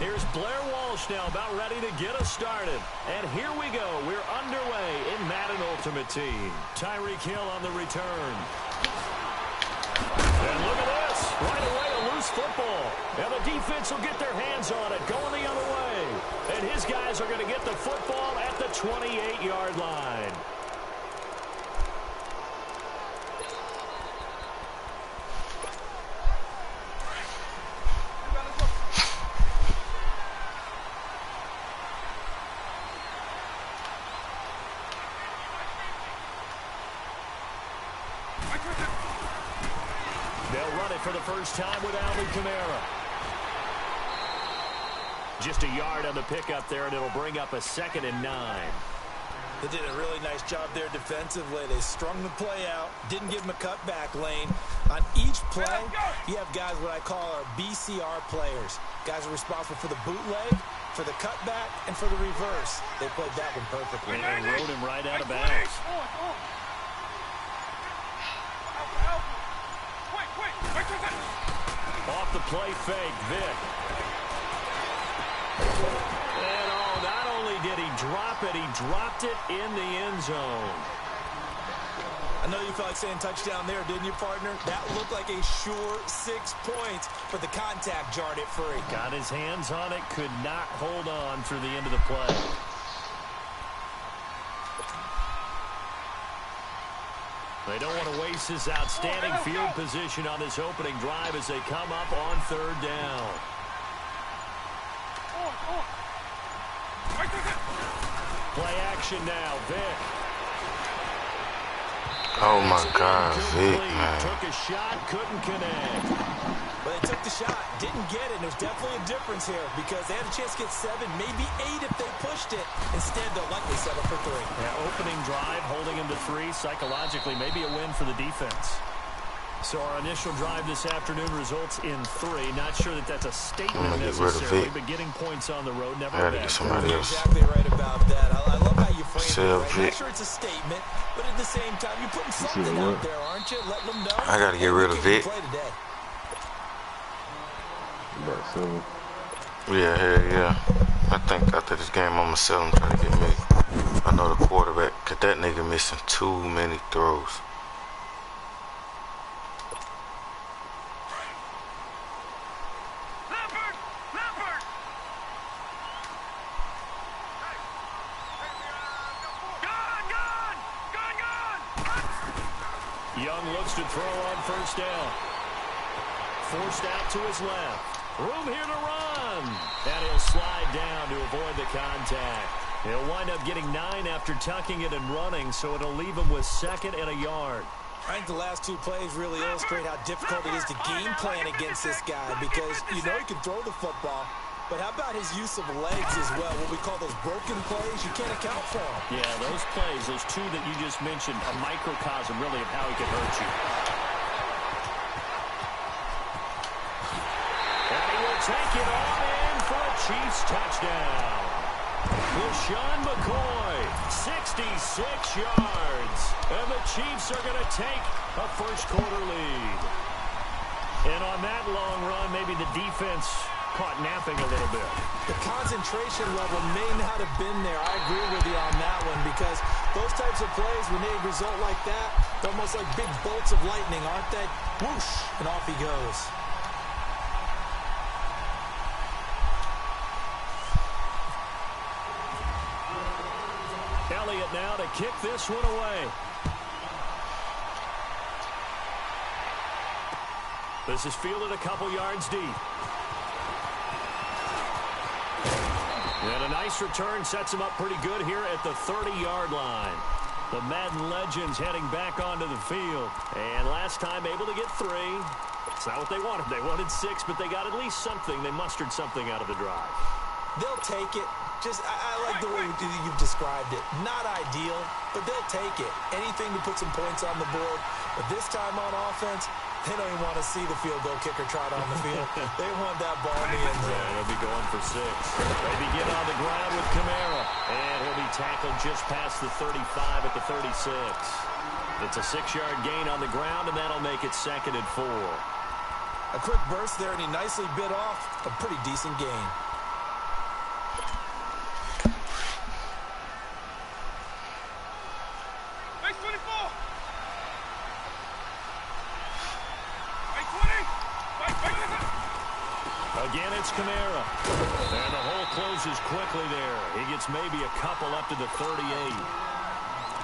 Here's Blair Walsh now about ready to get us started. And here we go. We're underway in Madden Ultimate Team. Tyreek Hill on the return. And look at this. Right away, a loose football. And the defense will get their hands on it, going the other way. And his guys are going to get the football at the 28-yard line. They'll run it for the first time with Alvin Kamara. Just a yard on the pickup there, and it'll bring up a 2nd and 9. They did a really nice job there defensively. They strung the play out, didn't give him a cutback lane. On each play, you have guys what I call our BCR players. Guys are responsible for the bootleg, for the cutback, and for the reverse. They played that one perfectly. And rode him right out of bounds. Off the play fake, Vic. And not only did he drop it, he dropped it in the end zone. I know you felt like saying touchdown there, didn't you, partner? That looked like a sure 6 points, but the contact jarred it free. Got his hands on it, could not hold on through the end of the play. They don't want to waste his outstanding field position on this opening drive as they come up on 3rd down. Play action now, Vic. Oh my God, Vic, man. Took a shot, couldn't connect. But they took the shot, didn't get it. There's definitely a difference here because they had a chance to get 7, maybe 8 if they pushed it. Instead, they'll likely settle for 3. Yeah, opening drive, holding him to 3, psychologically, maybe a win for the defense. So our initial drive this afternoon results in 3. Not sure that that's a statement necessarily, but getting points on the road never bad. Get somebody else. You're exactly right about that. I love how you frame it. Right? Not sure it's a statement, but at the same time, you're putting something out there, aren't you? Letting them know. I got to get rid of Vic. Yeah, hell yeah. I think after this game, I'm going to sell him, try to get me. I know the quarterback, because that nigga missing too many throws. Young looks to throw on 1st down. Forced out to his left. Room here to run. And he'll slide down to avoid the contact. He'll wind up getting 9 after tucking it and running, so it'll leave him with 2nd and a yard. I think the last 2 plays really illustrate how difficult it is to game plan against this guy because you know he can throw the football. But how about his use of legs as well? What we call those broken plays, you can't account for them. Yeah, those plays, those 2 that you just mentioned, a microcosm really of how he can hurt you. And he will take it on in for a Chiefs touchdown. LaShawn McCoy, 66 yards. And the Chiefs are going to take a 1st quarter lead. And on that long run, maybe the defense caught napping a little bit. The concentration level may not have been there. I agree with you on that one because those types of plays, when they result like that, they're almost like big bolts of lightning, aren't they? Whoosh, and off he goes. Elliott now to kick this one away. This is fielded a couple yards deep. And a nice return sets him up pretty good here at the 30-yard line. The Madden legends heading back onto the field. And last time able to get 3. It's not what they wanted. They wanted 6, but they got at least something. They mustered something out of the drive. They'll take it. I like the way you've described it. Not ideal, but they'll take it. Anything to put some points on the board. But this time on offense, they don't even want to see the field goal kicker trot on the field. They want that ball in the end zone. Yeah, they'll be going for 6. They begin on the ground with Kamara. And he'll be tackled just past the 35 at the 36. It's a 6-yard gain on the ground, and that'll make it 2nd and 4. A quick burst there, and he nicely bit off a pretty decent gain. Again, it's Kamara. And the hole closes quickly there. He gets maybe a couple up to the 38.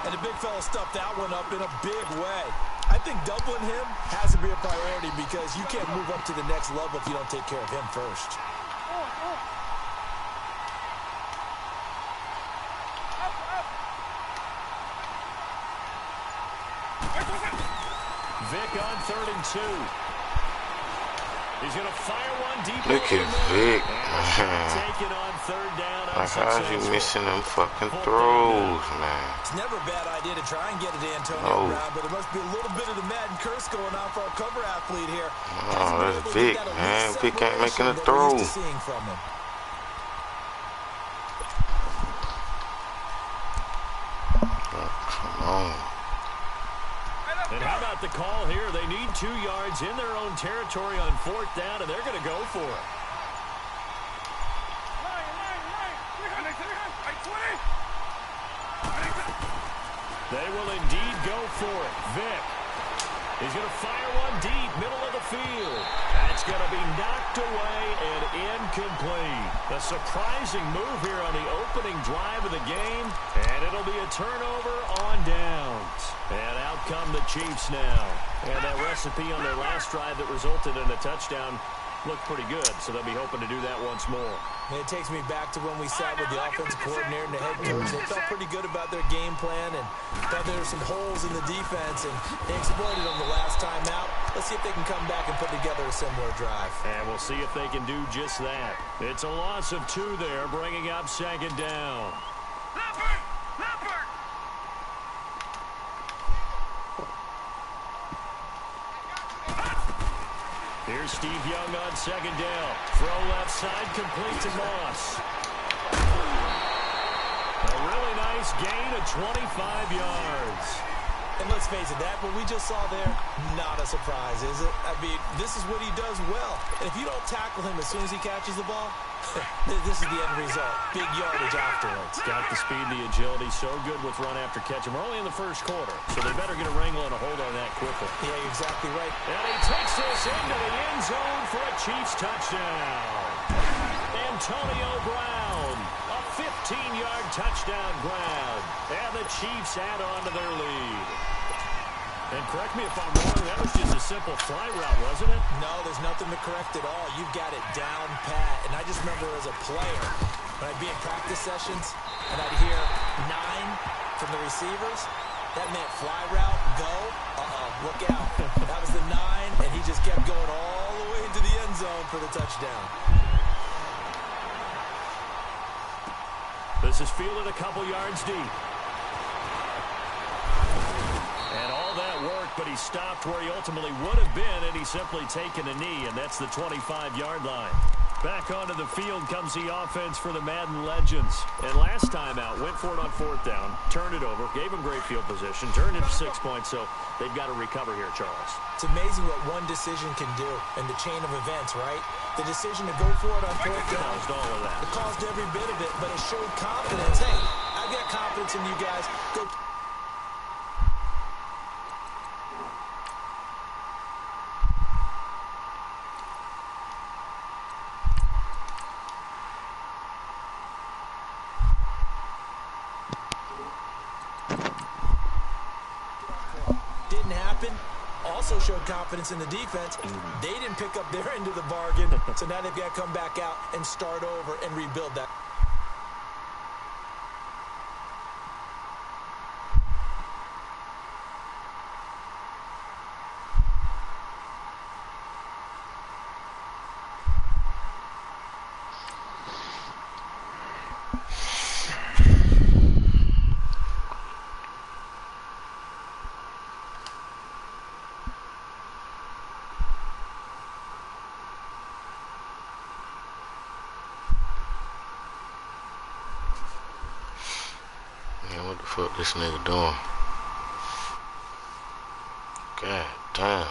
And the big fella stuffed that one up in a big way. I think doubling him has to be a priority because you can't move up to the next level if you don't take care of him first. Vic on 3rd and 2. He's going to fire one deep. Look at Vic, man. Take it on 3rd down. Like, how's you missing them fucking throws, man? It's never a bad idea to try and get it to Antonio Brown, but there must be a little bit of the Madden curse going on for our cover athlete here. Oh, that's Vic, man. Vic ain't making a throw. Oh, come on. And how about the call here? They need 2 yards in their own territory on 4th down, and they're going to go for it. They will indeed go for it. Vic. He's going to fire one deep, middle of the field. That's going to be knocked away and incomplete. A surprising move here on the opening drive of the game, and it'll be a turnover on downs. And out come the Chiefs now. And that recipe on their last drive that resulted in a touchdown looked pretty good, so they'll be hoping to do that once more. And it takes me back to when we sat with the offensive coordinator and the head coach. They felt pretty good about their game plan and thought there were some holes in the defense, and they exploited them the last time out. Let's see if they can come back and put together a similar drive. And we'll see if they can do just that. It's a loss of 2 there, bringing up 2nd down. Here's Steve Young on 2nd down. Throw left side, complete to Moss. A really nice gain of 25 yards. And let's face it, that what we just saw there, not a surprise, is it? I mean, this is what he does well. And if you don't tackle him as soon as he catches the ball, this is the end result. Big yardage afterwards. Got the speed, the agility, so good with run after catch. And we're only in the 1st quarter, so they better get a wrangle and a hold on that quickly. Yeah, you're exactly right. And he takes this into the end zone for a Chiefs touchdown. Antonio Brown, a 15-yard touchdown grab. And the Chiefs add on to their lead. And correct me if I'm wrong, that was just a simple fly route, wasn't it? No, there's nothing to correct at all. You've got it down pat. And I just remember as a player, when I'd be in practice sessions, and I'd hear 9 from the receivers, that meant fly route, go, look out. That was the 9, and he just kept going all the way into the end zone for the touchdown. This is fielded a couple yards deep. And all that worked, but he stopped where he ultimately would have been, and he's simply taken a knee, and that's the 25-yard line. Back onto the field comes the offense for the Madden Legends. And last time out, went for it on 4th down, turned it over, gave him great field position, turned it to 6 points, so they've got to recover here, Charles. It's amazing what one decision can do in the chain of events, right? The decision to go for it on 4th down. Caused all of that. It caused every bit of it, but it showed confidence. Hey, I've got confidence in you guys. Go. Didn't happen. Also showed confidence in the defense. They didn't pick up their end of the bargain, so now they've got to come back out and start over and rebuild that. What the fuck this nigga doing? God damn.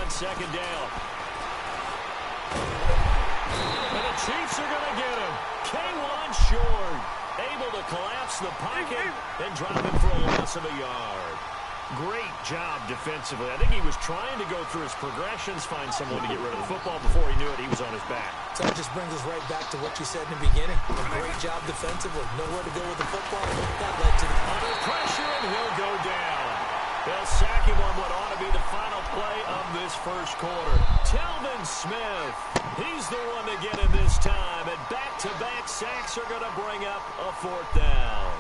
on second down. And the Chiefs are going to get him. K1 short. Able to collapse the pocket and drop it for a loss of a yard. Great job defensively. I think he was trying to go through his progressions, find someone to get rid of the football. Before he knew it, he was on his back. So that just brings us right back to what you said in the beginning. A great job defensively. Nowhere to go with the football. That led to the... Under pressure, and he'll go down. They'll sack him on what ought to be the final play of this first quarter. Telvin Smith, he's the one to get him this time. And back-to-back sacks are going to bring up a fourth down.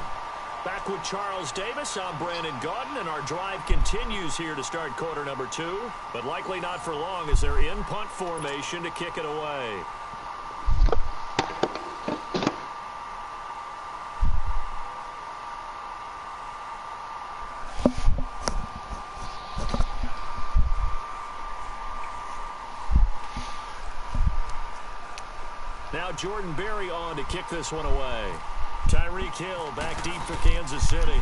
Back with Charles Davis, I'm Brandon Gaudin, and our drive continues here to start quarter number 2, but likely not for long as they're in punt formation to kick it away. Now Jordan Berry on to kick this one away. Tyreek Hill back deep for Kansas City.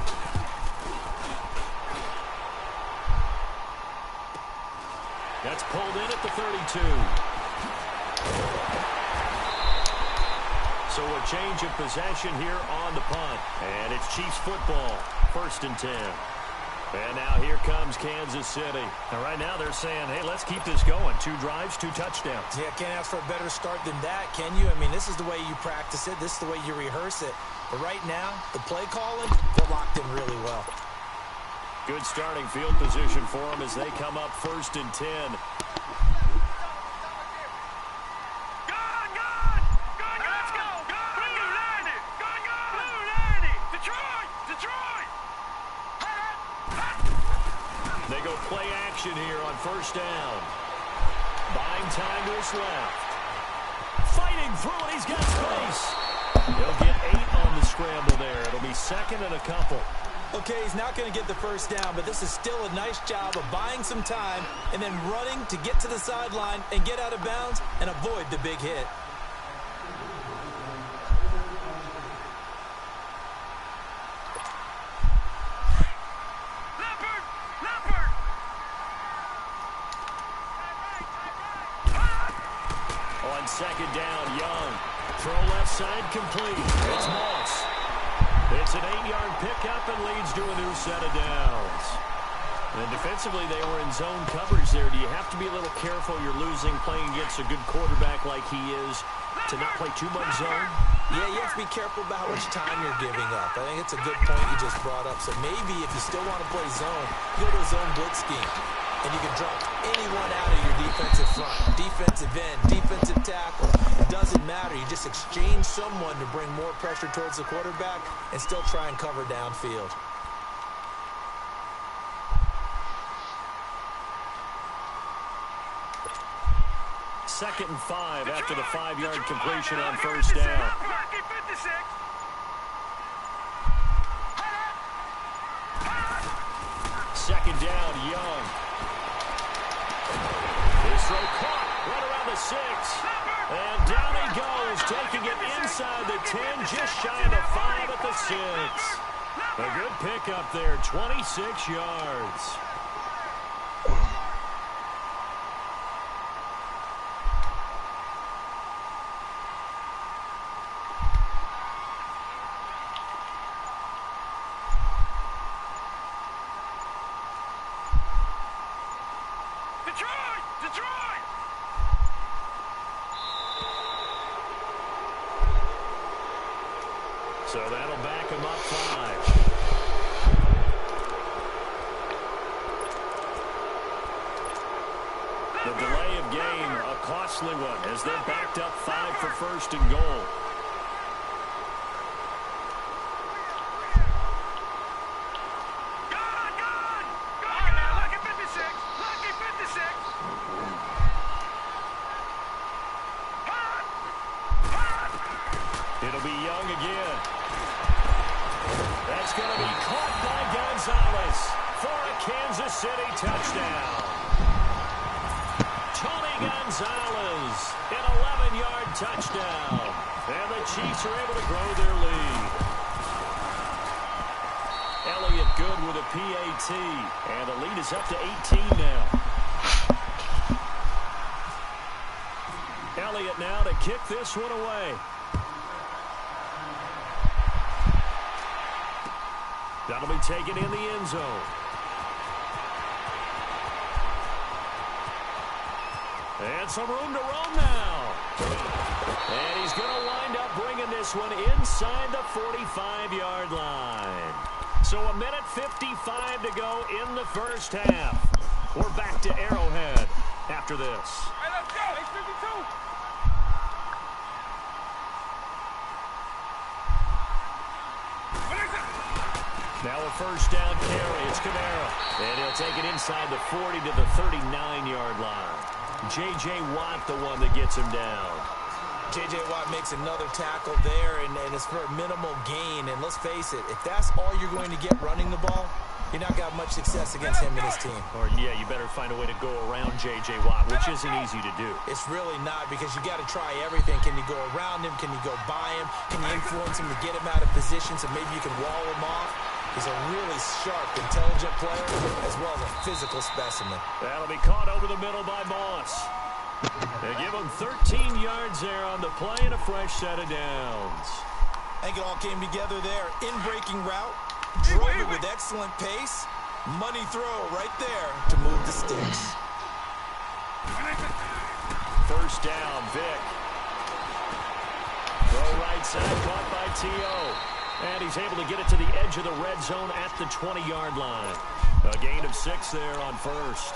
That's pulled in at the 32. So a change of possession here on the punt. And it's Chiefs football, 1st and 10. And now here comes Kansas City. And right now they're saying, hey, let's keep this going. 2 drives, 2 touchdowns. Yeah, can't ask for a better start than that, can you? I mean, this is the way you practice it. This is the way you rehearse it. But right now, the play calling, they're locked in really well. Good starting field position for them as they come up 1st and 10. They go play action here on 1st down. Buying time to his left. Fighting through it, he's got space. He'll get 8 on the scramble there. It'll be 2nd and a couple. Okay, he's not going to get the 1st down, but this is still a nice job of buying some time and then running to get to the sideline and get out of bounds and avoid the big hit. On 2nd down, Young. Throw left side complete. It's Moss. It's an 8-yard pickup and leads to a new set of downs. And defensively, they were in zone coverage there. Do you have to be a little careful? You're losing playing against a good quarterback like he is to not play too much zone? Yeah, you have to be careful about how much time you're giving up. I think it's a good point you just brought up. So maybe if you still want to play zone, go to a zone blitz scheme. And you can drop anyone out of your defensive front. Defensive end, defensive tackle. It doesn't matter. You just exchange someone to bring more pressure towards the quarterback and still try and cover downfield. Second and 5 after the 5-yard completion on 1st down. Second down, Young. His throw caught right around the 6. And down he goes, taking it inside the 10, just shy of the 5 at the 6. A good pickup there, 26 yards. So that'll back him up 5. The delay of game, a costly one, as they're backed up 5 for 1st and goal. It'll be Young again. That's going to be caught by Gonzalez for a Kansas City touchdown. Tony Gonzalez, an 11-yard touchdown. And the Chiefs are able to grow their lead. Elliott good with a PAT. And the lead is up to 18 now. Elliott now to kick this one away. That'll be taken in the end zone. And some room to roam now. And he's going to wind up bringing this one inside the 45-yard line. So 1:55 to go in the first half. We're back to Arrowhead after this. All right, let's go. 8:52. Now a first down carry. It's Kamara. And he'll take it inside the 40 to the 39-yard line. J.J. Watt, the one that gets him down. J.J. Watt makes another tackle there, and it's for a minimal gain. And let's face it, if that's all you're going to get running the ball, you're not got much success against him and his team. Or, yeah, you better find a way to go around J.J. Watt, which isn't easy to do. It's really not, because you got to try everything. Can you go around him? Can you go by him? Can you influence him to get him out of position so maybe you can wall him off? He's a really sharp, intelligent player, as well as a physical specimen. That'll be caught over the middle by Moss. They give him 13 yards there on the play and a fresh set of downs. I think it all came together there. In-breaking route, drove it with excellent pace. Money throw right there to move the sticks. First down, Vic. Throw right side, caught by T.O. And he's able to get it to the edge of the red zone at the 20-yard line. A gain of 6 there on first.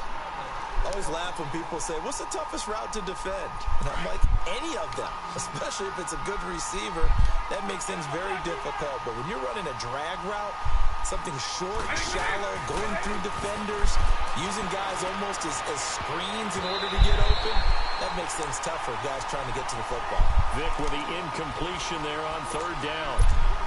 I always laugh when people say, what's the toughest route to defend? And I'm like, any of them, especially if it's a good receiver. That makes things very difficult. But when you're running a drag route, something short, shallow, going through defenders, using guys almost as screens in order to get open, that makes things tough for guys trying to get to the football. Vic with the incompletion there on third down.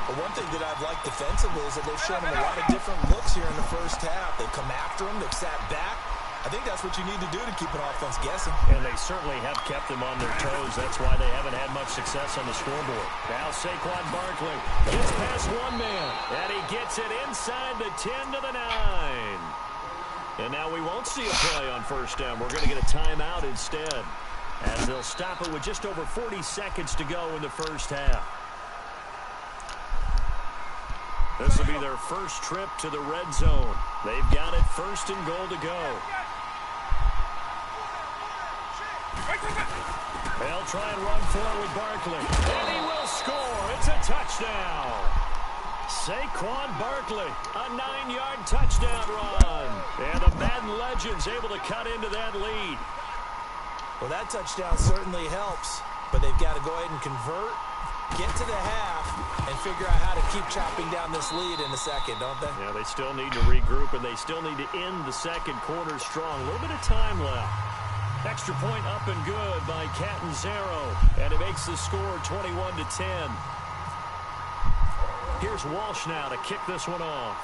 But one thing that I've liked defensively is that they've shown him a lot of different looks here in the first half. They've come after him. They've sat back. I think that's what you need to do to keep an offense guessing. And they certainly have kept them on their toes. That's why they haven't had much success on the scoreboard. Now Saquon Barkley gets past one man. And he gets it inside the 10 to the 9. And now we won't see a play on first down. We're going to get a timeout instead, as they'll stop it with just over 40 seconds to go in the first half. This will be their first trip to the red zone. They've got it, first and goal to go. They'll try and run forward with Barkley. And he will score. It's a touchdown. Saquon Barkley, a 9-yard touchdown run. And the Madden legend's able to cut into that lead. Well, that touchdown certainly helps, but they've got to go ahead and convert, get to the half, and figure out how to keep chopping down this lead in the second, don't they? Yeah, they still need to regroup, and they still need to end the second quarter strong. A little bit of time left. Extra point up and good by Catanzaro, and it makes the score 21-10. Here's Walsh now to kick this one off.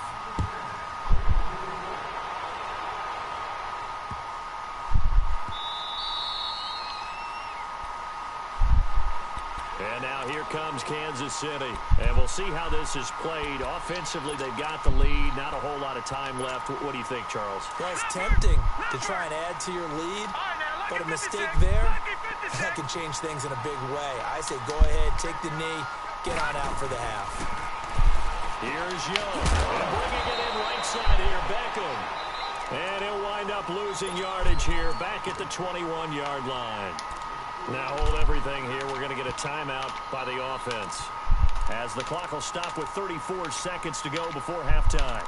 And now here comes Kansas City. And we'll see how this is played. Offensively, they've got the lead. Not a whole lot of time left. What do you think, Charles? Well, it's tempting to try and add to your lead, but a mistake there, that can change things in a big way. I say go ahead, take the knee, get on out for the half. Here's Young. And bringing it in right side here, Beckham. And he'll wind up losing yardage here back at the 21-yard line. Now hold everything here. We're going to get a timeout by the offense, as the clock will stop with 34 seconds to go before halftime.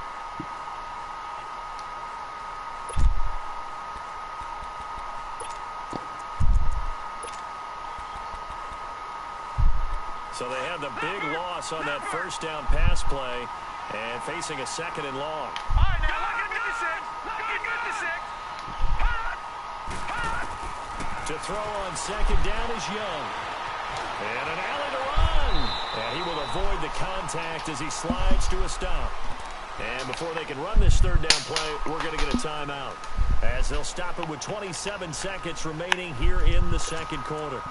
So they had the big loss on that first down pass play and facing a second and long. All right, now look at this six. Look at this six. To throw on second down is Young. And an alley to run. And he will avoid the contact as he slides to a stop. And before they can run this third down play, we're going to get a timeout, as they'll stop it with 27 seconds remaining here in the second quarter.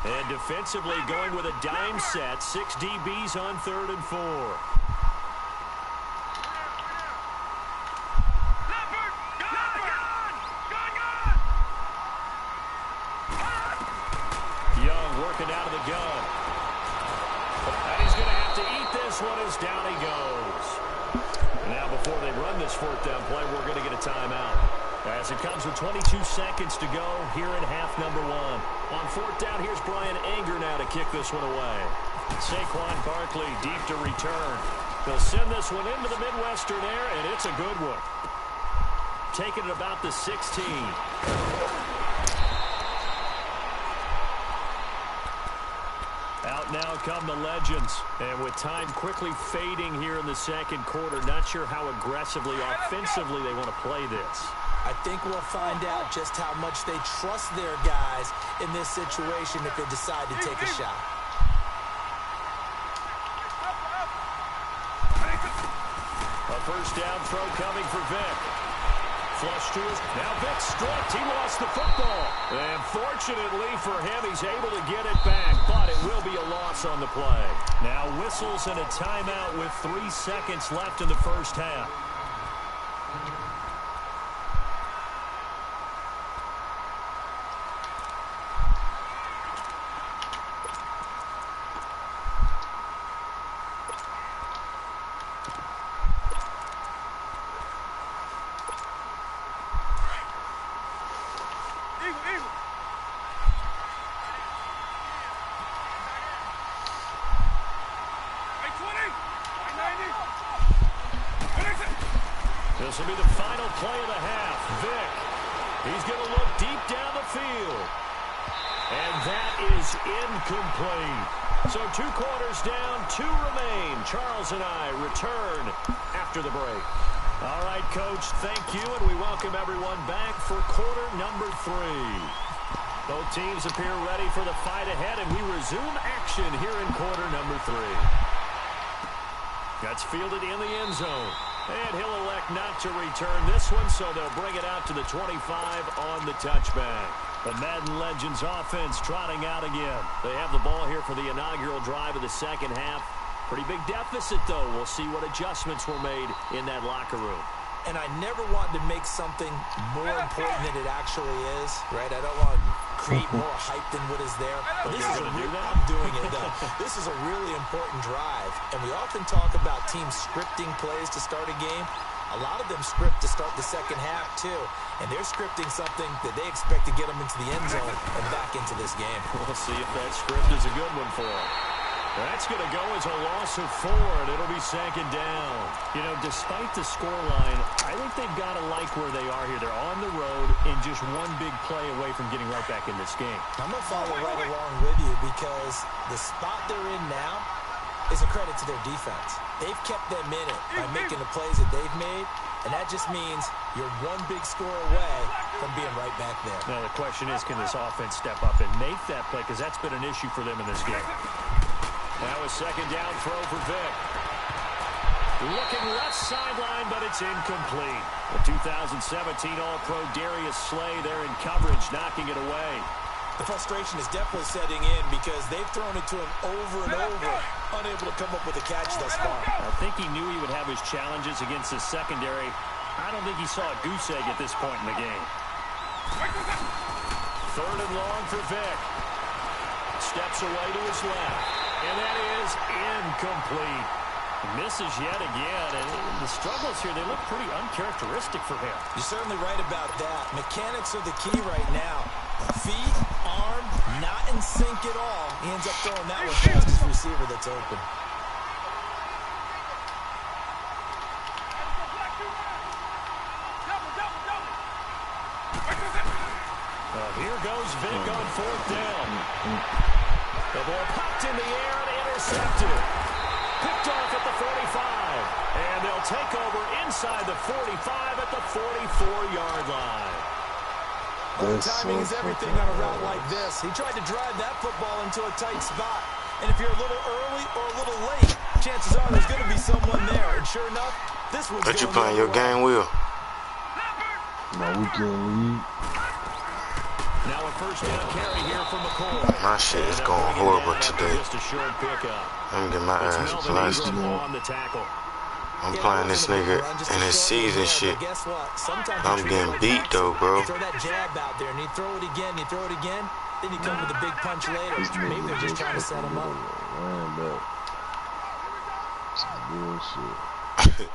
And defensively going with a dime set. 6 DBs on 3rd and 4. looking out of the gun. And he's going to have to eat this one as down he goes. Now, before they run this fourth down play, we're going to get a timeout. As it comes with 22 seconds to go here in half number one. On fourth down, here's Brian Anger now to kick this one away. Saquon Barkley deep to return. They'll send this one into the Midwestern air, and it's a good one. Taking it about the 16. Out now come the Legends. And with time quickly fading here in the second quarter, not sure how aggressively, offensively they want to play this. I think we'll find out just how much they trust their guys in this situation if they decide to take a shot. A first down throw coming for Vic. Flush to his. Now Vic stripped. He lost the football. And fortunately for him, he's able to get it back. But it will be a loss on the play. Now whistles and a timeout with 3 seconds left in the first half. This will be the final play of the half. Vic, he's going to look deep down the field. And that is incomplete. So 2 quarters down, 2 remain. Charles and I return after the break. All right, Coach, thank you, and we welcome everyone back for quarter number 3. Both teams appear ready for the fight ahead, and we resume action here in quarter number 3. That's fielded in the end zone. And he'll elect not to return this one, so they'll bring it out to the 25 on the touchback. The Madden Legends offense trotting out again. They have the ball here for the inaugural drive of the second half. Pretty big deficit, though. We'll see what adjustments were made in that locker room. And I never want to make something more important than it actually is, right? I don't want to create more hype than what is there. But this is I'm doing it, though. This is a really important drive. And we often talk about teams scripting plays to start a game. A lot of them script to start the second half, too. And they're scripting something that they expect to get them into the end zone and back into this game. We'll see if that script is a good one for them. That's going to go as a loss of 4, and it'll be second down. You know, despite the scoreline, I think they've got to like where they are here. They're on the road and just one big play away from getting right back in this game. I'm going to follow right along with you because the spot they're in now is a credit to their defense. They've kept them in it by making the plays that they've made, and that just means you're one big score away from being right back there. Now, the question is, can this offense step up and make that play? Because that's been an issue for them in this game. Now a second down throw for Vic. Looking left sideline, but it's incomplete. The 2017 All-Pro Darius Slay there in coverage, knocking it away. The frustration is definitely setting in because they've thrown it to him over and over, unable to come up with a catch thus far. I think he knew he would have his challenges against his secondary. I don't think he saw a goose egg at this point in the game. Third and long for Vic. Steps away to his left. And that is incomplete. Misses yet again. And the struggles here, they look pretty uncharacteristic for him. You're certainly right about that. Mechanics are the key right now. Feet, arm, not in sync at all. He ends up throwing that one past his receiver that's open. Here goes Vic on fourth down. The ball popped in the air and intercepted. Picked off at the 45. And they'll take over inside the 45 at the 44-yard line. Well, timing is everything on a route like this. He tried to drive that football into a tight spot. And if you're a little early or a little late, chances are there's going to be someone there. And sure enough, this one's But you playing your game, Will? No, we can lead. Now a first down carry here from McCoy. My shit is going horrible today. Just a short pickup. I'm getting my ass blasted. On the tackle. I'm playing this nigga in his season shit. Guess what? Sometimes I'm getting beat though, bro. you throw that jab out there and you throw it again, then you come with a big punch later. Maybe they're just trying to set him up. Ran back. Some bullshit.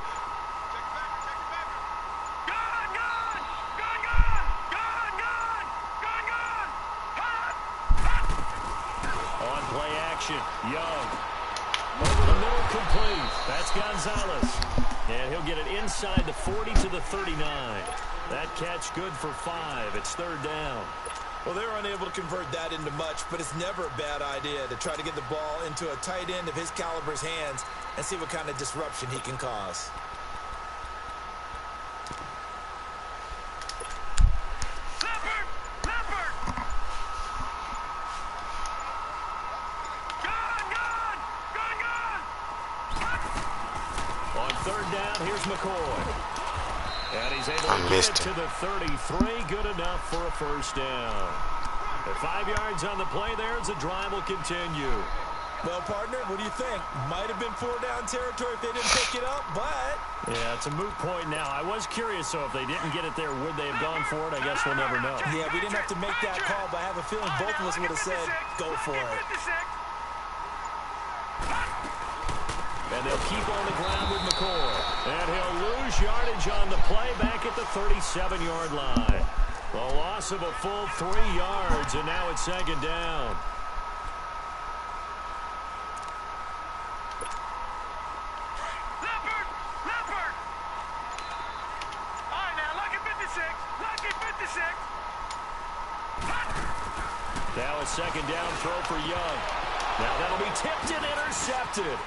On play action, Young. Over the middle, complete. That's Gonzalez. And he'll get it inside the 40 to the 39. That catch good for 5. It's third down. Well, they were unable to convert that into much, but it's never a bad idea to try to get the ball into a tight end of his caliber's hands and see what kind of disruption he can cause. On third down, here's McCoy. And he's able to get it to the 33. Good enough for a first down. At 5 yards on the play there as the drive will continue. Well, partner, what do you think? Might have been 4-down territory if they didn't pick it up, but... Yeah, it's a moot point now. I was curious, so if they didn't get it there, would they have gone for it? I guess we'll never know. Yeah, we didn't have to make that call, but I have a feeling both of us would have said, go for it. And they'll keep on the ground with McCoy. And he'll lose yardage on the play back at the 37-yard line. A loss of a full 3 yards, and now it's second down. Now a second down throw for Young. Now that'll be tipped and intercepted.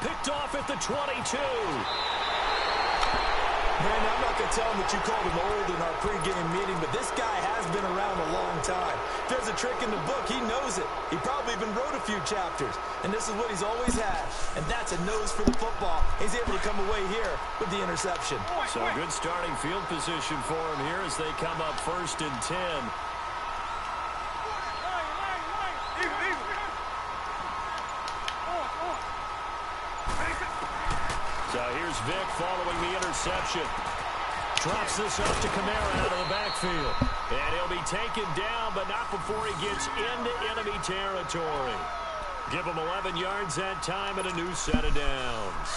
Picked off at the 22. Man, I'm not going to tell him that you called him old in our pregame meeting, but this guy has been around a long time. If there's a trick in the book, he knows it. He probably even wrote a few chapters, and this is what he's always had, and that's a nose for the football. He's able to come away here with the interception. So good starting field position for him here as they come up 1st and 10. So here's Vic following the interception. Drops this off to Kamara out of the backfield. And he'll be taken down, but not before he gets into enemy territory. Give him 11 yards that time and a new set of downs.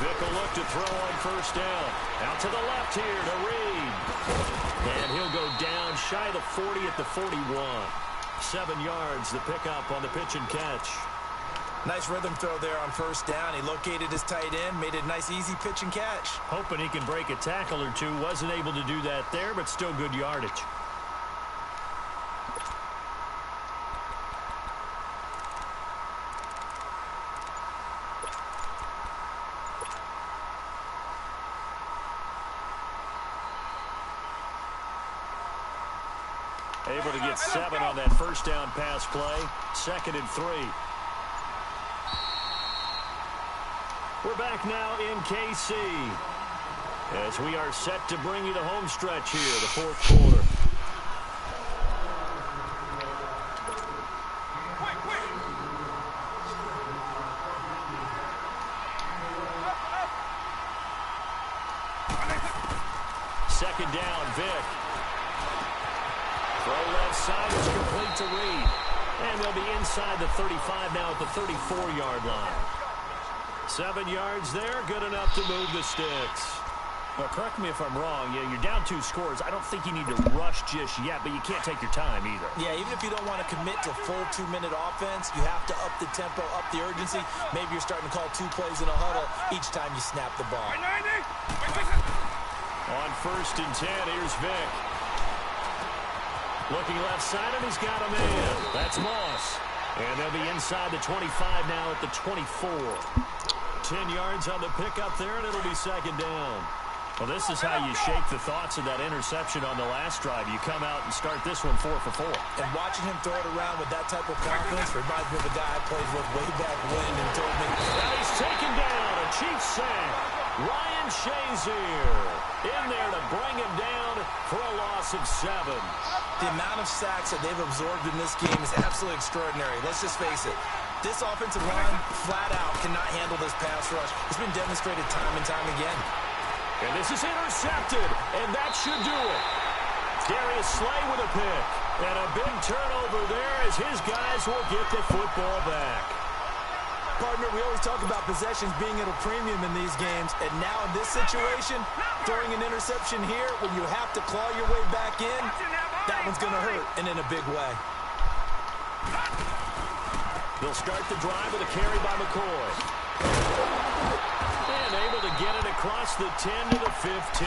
Vic will look to throw on first down. Out to the left here to Reed. And he'll go down shy of the 40 at the 41. 7 yards, the pickup on the pitch and catch. Nice rhythm throw there on first down. He located his tight end, made it a nice, easy pitch and catch. Hoping he can break a tackle or two. Wasn't able to do that there, but still good yardage. Able to get 7 on that first down pass play. 2nd and 3. We're back now in KC as we are set to bring you the home stretch here, the 4th quarter. Second down, Vic. Throw left side is complete to Reed. And they'll be inside the 35 now at the 34-yard line. 7 yards there, good enough to move the sticks. Well, correct me if I'm wrong. Yeah, you're down 2 scores. I don't think you need to rush just yet, but you can't take your time either. Yeah, even if you don't want to commit to a full 2-minute offense, you have to up the tempo, up the urgency. Maybe you're starting to call 2 plays in a huddle each time you snap the ball. On 1st and 10, here's Vic. Looking left side, and he's got a man. That's Moss. And they'll be inside the 25 now at the 24. 10 yards on the pickup there, and it'll be second down. Well, this is how you shake the thoughts of that interception on the last drive. You come out and start this one 4 for 4. And watching him throw it around with that type of confidence reminds me of a guy I played with way back when and told me. Now he's taken down. A Chiefs sack. Ryan Shazier in there to bring him down for a loss of 7. The amount of sacks that they've absorbed in this game is absolutely extraordinary. Let's just face it. This offensive line, flat out, cannot handle this pass rush. It's been demonstrated time and time again. And this is intercepted, and that should do it. Darius Slay with a pick. And a big turnover there as his guys will get the football back. Partner, we always talk about possessions being at a premium in these games, and now in this situation, throwing an interception here when you have to claw your way back in, that one's going to hurt, and in a big way. They'll start the drive with a carry by McCoy. And able to get it across the 10 to the 15.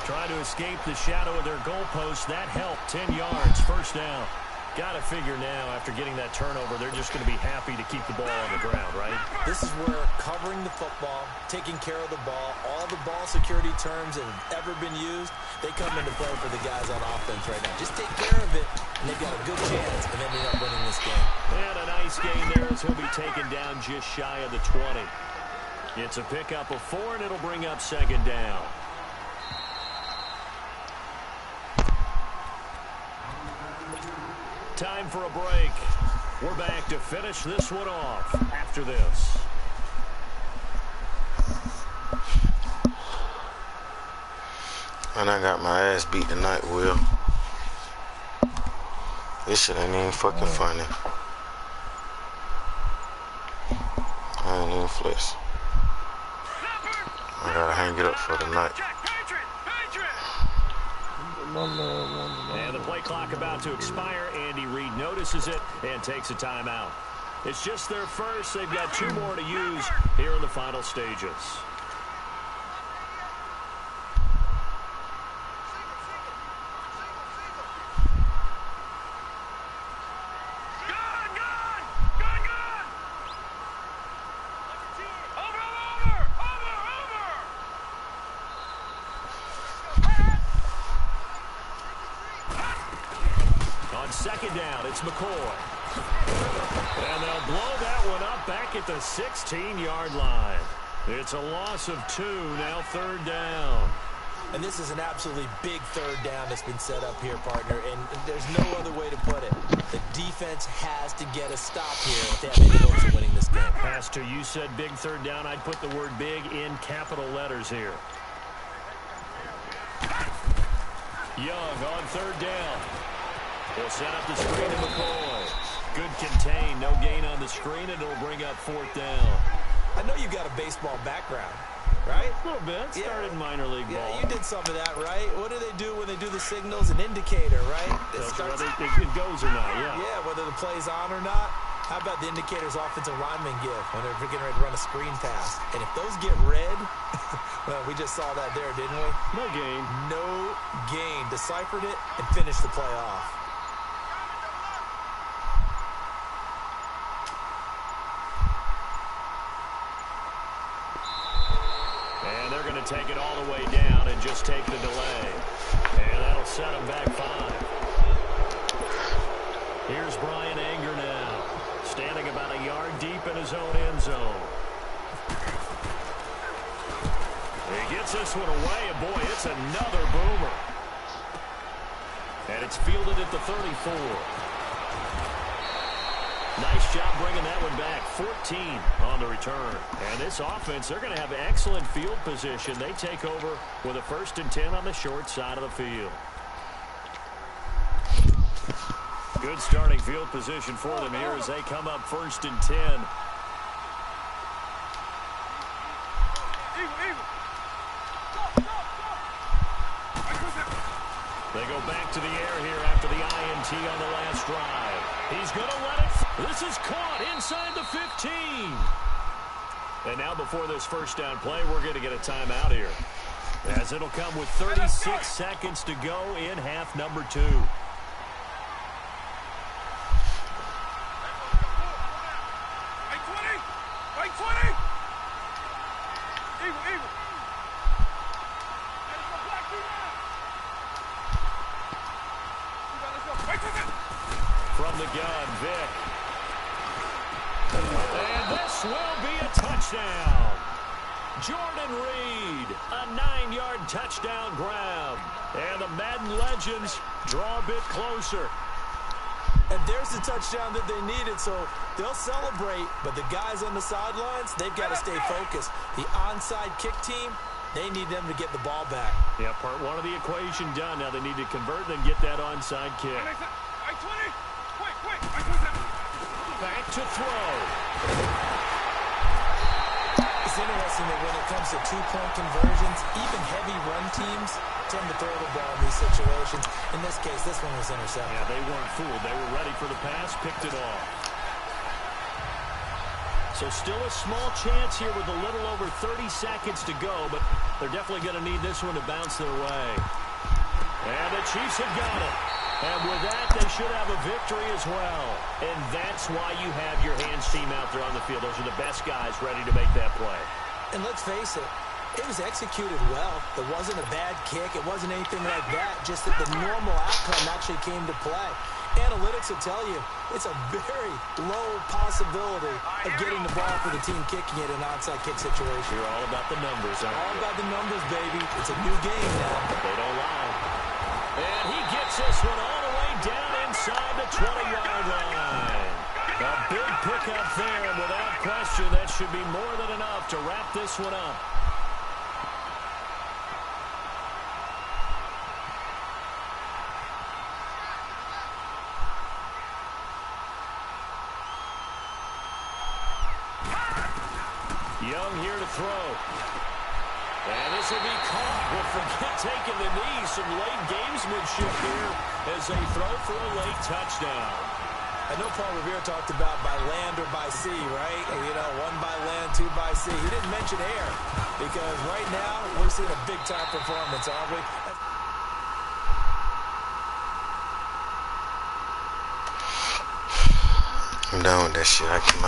Trying to escape the shadow of their goalpost. That helped. 10 yards, first down. Got to figure now, after getting that turnover, they're just going to be happy to keep the ball on the ground, right? This is where covering the football, taking care of the ball, all the ball security terms that have ever been used, they come into play for the guys on offense right now. Just take care of it, and they've got a good chance of ending up winning this game. And a nice gain there as he'll be taken down just shy of the 20. It's a pickup of 4, and it'll bring up second down. Time for a break. We're back to finish this one off after this. And I got my ass beat tonight, Will. This shit ain't even fucking funny. I ain't even flex. I gotta hang it up for the night. And the play clock about to expire. Andy Reid notices it and takes a timeout. It's just their first. They've got 2 more to use here in the final stages. Second down, it's McCoy. And they'll blow that one up back at the 16-yard line. It's a loss of 2, now third down. And this is an absolutely big third down that's been set up here, partner, and there's no other way to put it. The defense has to get a stop here if they have any hopes of winning this game. Pastor, you said big third down. I'd put the word big in capital letters here. Young on third down. He'll set up the screen to McCoy. Good contain, no gain on the screen, and it'll bring up fourth down. I know you've got a baseball background, right? A little bit. Started minor league ball. Yeah, you did some of that, right? What do they do when they do the signals? An indicator, right? Whether it goes or not, yeah. Yeah, whether the play's on or not. How about the indicators offensive linemen give when they're getting ready to run a screen pass? And if those get red, well, we just saw that there, didn't we? No gain. No gain. Deciphered it and finished the play off. Take it all the way down and just take the delay. And that'll set him back 5. Here's Brian Anger now, standing about a yard deep in his own end zone. He gets this one away, and boy, it's another boomer. And it's fielded at the 34. Nice job bringing that one back. 14 on the return. And this offense, they're going to have excellent field position. They take over with a 1st and 10 on the short side of the field. Good starting field position for them here as they come up 1st and 10. They go back to the air here after the INT on the last drive. He's going to let it. This is caught inside the 15. And now before this first down play, we're going to get a timeout here, as it'll come with 36 seconds to go in half number 2. From the gun, Vic. And this will be a touchdown. Jordan Reed, a 9-yard touchdown grab. And the Madden legends draw a bit closer. And there's the touchdown that they needed, so they'll celebrate. But the guys on the sidelines, they've got to stay focused. The onside kick team, they need them to get the ball back. Yeah, part one of the equation done. Now they need to convert and get that onside kick. Back to throw. It's interesting that when it comes to two-point conversions, even heavy run teams tend to throw the ball in these situations. In this case, this one was intercepted. Yeah, they weren't fooled. They were ready for the pass, picked it off. So still a small chance here with a little over 30 seconds to go, but they're definitely going to need this one to bounce their way. And the Chiefs have got it. And with that, they should have a victory as well. And that's why you have your hands team out there on the field. Those are the best guys ready to make that play. And let's face it, it was executed well. It wasn't a bad kick. It wasn't anything like that. Just that the normal outcome actually came to play. Analytics will tell you it's a very low possibility of getting the ball for the team kicking it in an onside kick situation. You're all about the numbers, aren't you? All about the numbers, baby. It's a new game now. They don't lie. And he gets this one all the way down inside the 20-yard line. A big pickup there, and without question, that should be more than enough to wrap this one up. Young here to throw. And this will be caught. Well, forget taking the knee. Some late gamesmanship here as they throw for a late touchdown. I know Paul Revere talked about by land or by sea, right? You know, one by land, two by sea. He didn't mention air because right now we're seeing a big-time performance, aren't we? I'm done with that shit. I cannot.